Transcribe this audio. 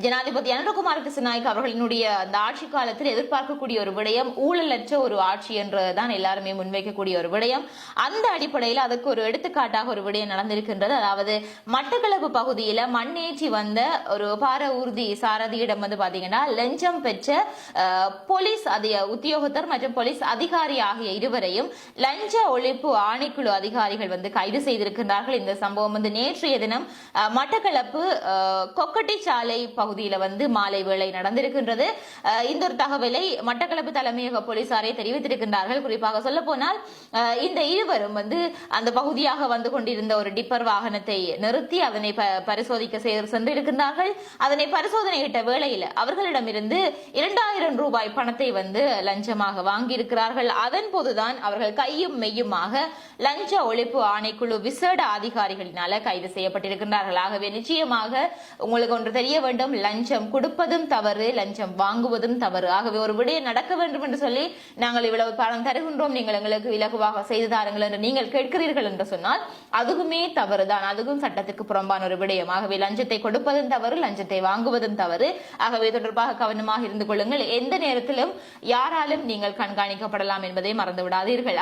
ஜனாதிபதி அனுரகுமார் திசாநாயக்க அவர்களினுடைய அந்த ஆட்சி காலத்தில் எதிர்பார்க்கக்கூடிய ஒரு விடயம் ஊழலற்ற ஒரு ஆட்சி என்றுதான் எல்லாருமே முன்வைக்கக்கூடிய ஒரு விடயம். அந்த அடிப்படையில் அதுக்கு ஒரு எடுத்துக்காட்டாக ஒரு விடயம் நடந்திருக்கின்றது. அதாவது மட்டக்களப்பு பகுதியில மண்ணேற்றி வந்த ஒரு பார ஊர்தி சாரதியிடம் பாத்தீங்கன்னா லஞ்சம் பெற்ற போலீஸ் உத்தியோகத்தர் மற்றும் போலீஸ் அதிகாரி ஆகிய இருவரையும் லஞ்ச ஒழிப்பு ஆணைக்குழு அதிகாரிகள் கைது செய்திருக்கின்றார்கள். இந்த சம்பவம் நேற்றைய தினம் மட்டக்களப்பு கொக்கட்டிச்சாலை பகுதியில மாலை வேளை நடந்திருக்கின்றது. இந்த ஒரு தகவலை மட்டக்களப்பு தலைமையக போலீசாரை தெரிவித்திருக்கின்றார்கள். குறிப்பாக சொல்ல போனால் இந்த இருவரும் அந்த பகுதியாக வந்து கொண்டிருந்த ஒரு டிப்பர் வாகனத்தை நிறுத்தி அதனை பரிசோதிக்க சென்றிருக்கின்றார்கள். அதனை பரிசோதனையிட்ட வேளையில் அவர்களிடமிருந்து 2000 ரூபாய் பணத்தை லஞ்சமாக வாங்கியிருக்கிறார்கள். அதன் போதுதான் அவர்கள் கையும் மெய்யுமாக லஞ்ச ஒழிப்பு ஆணைக்குழு விசேட அதிகாரிகளினால கைது செய்யப்பட்டிருக்கின்றார்கள். ஆகவே நிச்சயமாக உங்களுக்கு ஒன்று தெரிய வேண்டும், லஞ்சம் கொடுப்பதும் தவறு, லஞ்சம் வாங்குவதும் தவறு. ஆகவே ஒரு விடயம் நடக்க வேண்டும் என்று சொல்லி நாங்கள் இவ்வளவு பணம் தருகின்றோம், நீங்கள் எங்களுக்கு இலகுவாக செய்து தாருங்கள் என்று நீங்கள் கேட்கிறீர்கள் என்று சொன்னால் அதுவுமே தவறுதான், அதுவும் சட்டத்துக்கு புறம்பான ஒரு விடயம். ஆகவே லஞ்சத்தை கொடுப்பதும் தவறு, லஞ்சத்தை வாங்குவதும் தவறு. ஆகவே தொடர்பாக கவனமாக இருந்து கொள்ளுங்கள். எந்த நேரத்திலும் யாராலும் நீங்கள் கண்காணிக்கப்படலாம் என்பதை மறந்து விடாதீர்கள்.